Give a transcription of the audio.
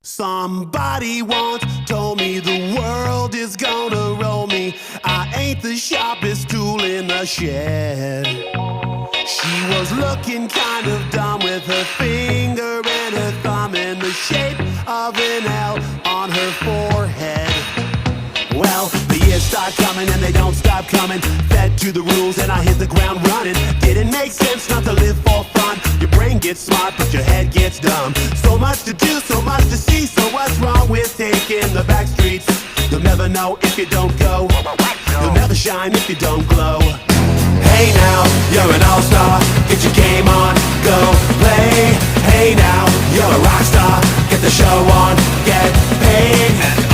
Somebody once told me the world is gonna roll me. I ain't the sharpest tool in the shed. She was looking kind of dumb with her finger and her thumb in the shape of an L on her forehead. Well, the years start coming and they don't stop coming. Fed to the rules and I hit the ground running. Didn't make sense not to live for fun. Your brain gets smart but your head gets dumb. So much to do, so much to see. So what's wrong with taking the back streets? You'll never know if you don't go. You'll never shine if you don't glow. Hey now, you're an all-star. Get your game on, go play. Hey now, you're a rock star. Get the show on, get paid.